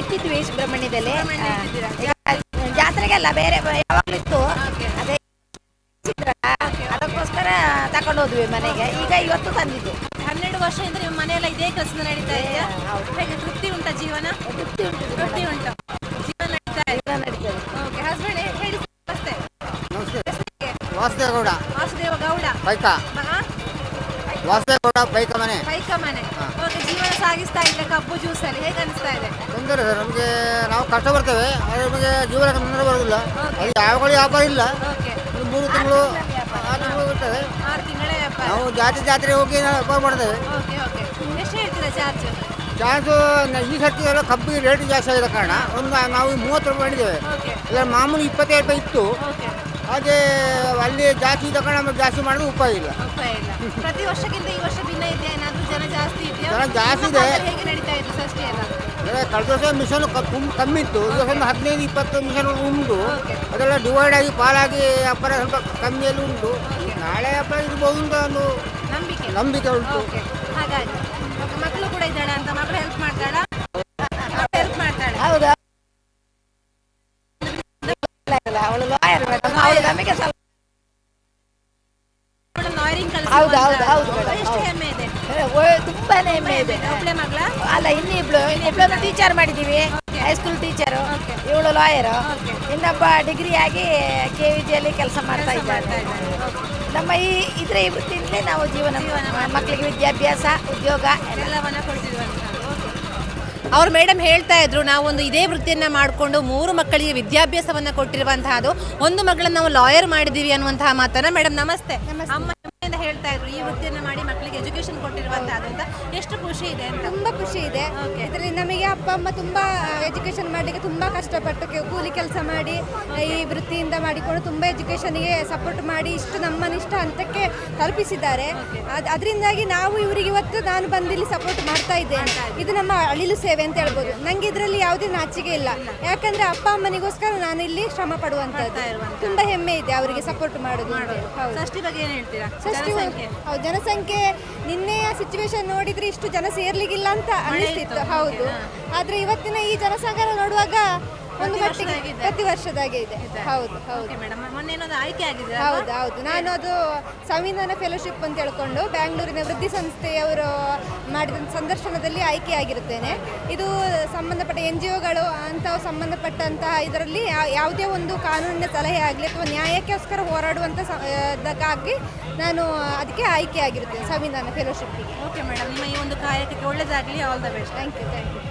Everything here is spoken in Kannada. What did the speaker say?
ಇಟ್ಟಿದ್ವಿ ಸುಬ್ರಹ್ಮಣ್ಯದಲ್ಲಿ. ಇಟ್ಟಿದ್ದೀರಾ? ಜಾತ್ರೆಗೆಲ್ಲ ಬೇರೆ ಯಾವಾಗಲೂ ಇತ್ತು. Okay. ಅದೇ ಅದಕ್ಕೋಸ್ಕರ ತಕೊಂಡು ಹೋದ್ವಿ ಮನೆಗೆ. ಈಗ ಇವತ್ತು ತಂದಿದ್ದು. 12 ವರ್ಷದಿಂದ ನಿಮ್ಮ ಮನೆಯೆಲ್ಲ ಇದೇ ಕೆಲಸ ನಡೀತಾ ಇದೆಯಾ? ಹೌದು. ಹೇಗೆ ತೃಪ್ತಿ ಉಂಟಾ ಜೀವನ? ತೃಪ್ತಿ ಉಂಟು. ತೃಪ್ತಿ ಉಂಟು. ಜೀವನ ನಡೀತಾ ಇದೆ. ಜೀವನ ನಡೀತದೆ. ಓಕೆ, ಹಸ್ಬೆಂಡ್ ಹೇಳಿ ನಮಸ್ತೆ. ವಾಸುದೇವಗೌಡ ವಾಸುದೇವ ಗೌಡ ಪೈಕ ವಾಸುದೇವಗೌಡ ಪೈಕ ಮನೆ ಪೈಕ ಮನೆ. ಓಕೆ, ಜೀವನ ಸಾಗಿಸ್ತಾ ಇದ್ರೆ ಕಬ್ಬು ಜ್ಯೂಸ್ ಅಲ್ಲಿ ಹೇಗೆ ಅನಿಸ್ತಾ ಇದೆ? ತೊಂದರೆ ಸರ್, ನಮಗೆ ನಾವು ಕಷ್ಟ ಬರ್ತೇವೆ, ಆದರೆ ನಮಗೆ ಜೀವನ ತೊಂದರೆ ಬರೋದಿಲ್ಲ. ಅದು ಯಾವಾಗಲೂ ವ್ಯಾಪಾರ ಇಲ್ಲ. ಓಕೆ, ಒಂದು 3 ತಿಂಗಳು 6 ತಿಂಗಳು ಇರ್ತದೆ. 6 ತಿಂಗಳ ವ್ಯಾಪಾರ. ನಾವು ಜಾತ್ರೆ ಹೋಗಿ ನಾವು ವ್ಯಾಪಾರ ಮಾಡ್ತೇವೆ. ಓಕೆ ಓಕೆ, ಎಷ್ಟು ಹೇಳ್ತೀರಾ ಚಾರ್ಜ್? ಚಾರ್ಜು ಈ ಸರ್ತಿ ಎಲ್ಲ ಕಬ್ಬಿಗೆ ರೇಟ್ ಜಾಸ್ತಿ ಆಗಿದ ಕಾರಣ ನಾವು 30 ರೂಪಾಯಿ ಮಾಡಿದ್ದೇವೆ. ಓಕೆ ಇಲ್ಲ ಮಾಮೂಲಿ 25 ರೂಪಾಯಿ ಇತ್ತು. ಓಕೆ, ಹಾಗೆ ಅಲ್ಲಿ ಜಾಸ್ತಿ ಇದ್ದ ಕಾರಣ ನಮಗೆ ಜಾಸ್ತಿ ಮಾಡೋದು ಉಪಾಯ ಇಲ್ಲ. ಉಪಾಯ ಇಲ್ಲ. ಪ್ರತಿ ವರ್ಷಕ್ಕಿಂತ ಈ ವರ್ಷ ಭಿನ್ನ ಇದೆಯಾ? ಏನಾದರೂ ಜನ ಜಾಸ್ತಿ ಇದೆಯಾ? ಜನ ಜಾಸ್ತಿ ನಿಮ್ಮ ಇದೆ. ಕಾಲದಲ್ಲಿ ಹೇಗೆ ನಡೀತಾ ಇದೆ ಷಷ್ಠಿ ಎಲ್ಲ? ಕಳೆದ ವರ್ಷ ಮಿಷನ್ ಕಮ್ಮಿ ಇತ್ತು. ಈ ವರ್ಷ 15-20 ಮಿಷನ್ ಉಂಟು. ಓಕೆ. ಅದೆಲ್ಲ ಡಿವೈಡ್ ಆಗಿ ಪಾಲಾಗಿ ವ್ಯಾಪಾರ ಸ್ವಲ್ಪ ಕಮ್ಮಿಯಲ್ಲಿ ಉಂಟು. ನಾಳೆ ವ್ಯಾಪಾರ ಇರ್ಬೋದು ಅಂತ ಒಂದು ನಂಬಿಕೆ ಉಂಟು. ಓಕೆ, ಹಾಗಾಗಿ ಓಕೆ, ಮಕ್ಕಳು ಕೂಡ ಇದ್ದಾಳೆ ಅಂತ ಮಕ್ಕಳು ಹೆಲ್ಪ್ ಮಾಡ್ತಾಳಾ? ಹೆಲ್ಪ್ ಮಾಡ್ತಾಳೆ. ಹೌದಾ? ಅವಳು ಲಾಯರ್ ಮೇಡಮ್. ಅವಳು ನಮಗೆ ಸ್ವಲ್ಪ ಲಾಯರಿಂಗ್ ಹೌದು, ಹೌದು, ಹೌದು ಮೇಡಮ್. ಎಷ್ಟು ಹೆಮ್ಮೆ ಇದೆ? ತುಂಬಾನೇ ಹೆಮ್ಮೆ ಇದೆ. ಒಬ್ಳೆ ಮಗಳ? ಅಲ್ಲ, ಇನ್ನಿಬ್ಳನ್ನು ಟೀಚರ್ ಮಾಡಿದ್ದೀವಿ, ಹೈಸ್ಕೂಲ್ ಟೀಚರು. ಇವಳು ಲಾಯರು. ಓಕೆ. ಇನ್ನೊಬ್ಬ ಡಿಗ್ರಿ ಆಗಿ KVG ಕೆಲಸ ಮಾಡ್ತಾ ಇದ್ದಾರೆ. ನಮ್ಮ ಇದ್ರೆ ಈ ವೃತ್ತಿಯಿಂದಲೇ ನಾವು ಜೀವನ ಮಕ್ಕಳಿಗೆ ವಿದ್ಯಾಭ್ಯಾಸ, ಉದ್ಯೋಗ ಎಲ್ಲವನ್ನ ಕೊಡ್ತಿದ್ವಂತ. ಅವ್ರು ಮೇಡಮ್ ಹೇಳ್ತಾ ಇದ್ರು, ನಾವೊಂದು ಇದೇ ವೃತ್ತಿಯನ್ನ ಮಾಡಿಕೊಂಡು 3 ಮಕ್ಕಳಿಗೆ ವಿದ್ಯಾಭ್ಯಾಸವನ್ನ ಕೊಟ್ಟಿರುವಂತಹದ್ದು, ಒಂದು ಮಗಳನ್ನ ನಾವು ಲಾಯರ್ ಮಾಡಿದೀವಿ ಅನ್ನುವಂತಹ ಮಾತನ್ನ. ಮೇಡಮ್ ನಮಸ್ತೆ. ಅಮ್ಮ ಹೆಮ್ಮೆಯಿಂದ ಹೇಳ್ತಾ ಇದ್ರು ಈ ವೃತ್ತಿಯನ್ನ ಮಾಡಿ ಮಕ್ಕಳಿಗೆ ಎಜುಕೇಶನ್ ಕೊಟ್ಟಿರುವಂತಹದ್ದು ಅಂತ. ಎಷ್ಟು ಖುಷಿ ಇದೆ ಅಂತ? ತುಂಬ ಖುಷಿ ಇದೆ. ಓಕೆ. ಇದರಲ್ಲಿ ನಮಗೆ ಅಪ್ಪ ಅಮ್ಮ ತುಂಬ ಎಜುಕೇಷನ್ ಮಾಡಲಿಕ್ಕೆ ತುಂಬ ಕಷ್ಟಪಟ್ಟು ಕೂಲಿ ಕೆಲಸ ಮಾಡಿ ಈ ವೃತ್ತಿಯಿಂದ ಮಾಡಿಕೊಂಡು ತುಂಬ ಎಜುಕೇಷನ್ಗೆ ಸಪೋರ್ಟ್ ಮಾಡಿ ಇಷ್ಟು ನಮ್ಮನ್ನಿಷ್ಟ ಹಂತಕ್ಕೆ ತಲುಪಿಸಿದ್ದಾರೆ. ಅದರಿಂದಾಗಿ ನಾವು ಇವರಿಗೆ ಇವತ್ತು ನಾನು ಬಂದಿಲ್ಲಿ ಸಪೋರ್ಟ್ ಮಾಡ್ತಾ ಇದ್ದೇನೆ. ಇದು ನಮ್ಮ ಅಳಿಲು ಸೇವೆ ಅಂತ ಹೇಳ್ಬೋದು. ನನಗೆ ಇದರಲ್ಲಿ ಯಾವುದೇ ನಾಚಿಕೆ ಇಲ್ಲ. ಯಾಕಂದರೆ ಅಪ್ಪ ಅಮ್ಮನಿಗೋಸ್ಕರ ನಾನು ಇಲ್ಲಿ ಶ್ರಮ ಪಡುವಂಥದ್ದು. ತುಂಬ ಹೆಮ್ಮೆ ಇದೆ ಅವರಿಗೆ ಸಪೋರ್ಟ್ ಮಾಡೋದು. ಹೌದು. ಷಷ್ಠಿ ಬಗ್ಗೆ ಏನು ಹೇಳ್ತೀರಾ? ಹೌದು, ಜನಸಂಖ್ಯೆ ನಿನ್ನೆಯ ಸಿಚುವೇಶನ್ ನೋಡಿದ್ರೆ ಇಷ್ಟು ಜನ ಸೇರ್ಲಿಕ್ಕಿಲ್ಲ ಅಂತ ಅನಿಸ್ತಿತ್ತು. ಹೌದು, ಆದ್ರೆ ಇವತ್ತಿನ ಈ ಜನಸಾಗರ ನೋಡುವಾಗ ಒಂದು ಮಟ್ಟಿಗೆ ಪ್ರತಿ ವರ್ಷದಾಗೆ ಇದೆ. ಹೌದು ಹೌದು ಮೇಡಮ್, ಮೊನ್ನೆ ಏನೊಂದು ಆಯ್ಕೆ ಆಗಿದೆ. ಹೌದು ಹೌದು, ನಾನು ಅದು ಸಂವಿಧಾನ ಫೆಲೋಶಿಪ್ ಅಂತ ಹೇಳ್ಕೊಂಡು ಬ್ಯಾಂಗ್ಳೂರಿನ ವೃದ್ಧಿ ಸಂಸ್ಥೆಯವರು ಮಾಡಿದ ಸಂದರ್ಶನದಲ್ಲಿ ಆಯ್ಕೆಯಾಗಿರುತ್ತೇನೆ. ಇದು ಸಂಬಂಧಪಟ್ಟ NGOಗಳು ಅಂತ ಸಂಬಂಧಪಟ್ಟಂತಹ ಇದರಲ್ಲಿ ಯಾವುದೇ ಒಂದು ಕಾನೂನಿನ ಸಲಹೆ ಆಗಲಿ ಅಥವಾ ನ್ಯಾಯಕ್ಕೋಸ್ಕರ ಹೋರಾಡುವಂಥದ್ದಕ್ಕಾಗಿ ನಾನು ಅದಕ್ಕೆ ಆಯ್ಕೆಯಾಗಿರುತ್ತೇನೆ ಸಂವಿಧಾನ ಫೆಲೋಶಿಪ್ಪಿಗೆ. ಓಕೆ ಮೇಡಮ್, ನಿಮ್ಮ ಈ ಒಂದು ಕಾರ್ಯಕ್ಕೆ ಒಳ್ಳೆಯದಾಗಲಿ. All the best. Thank you.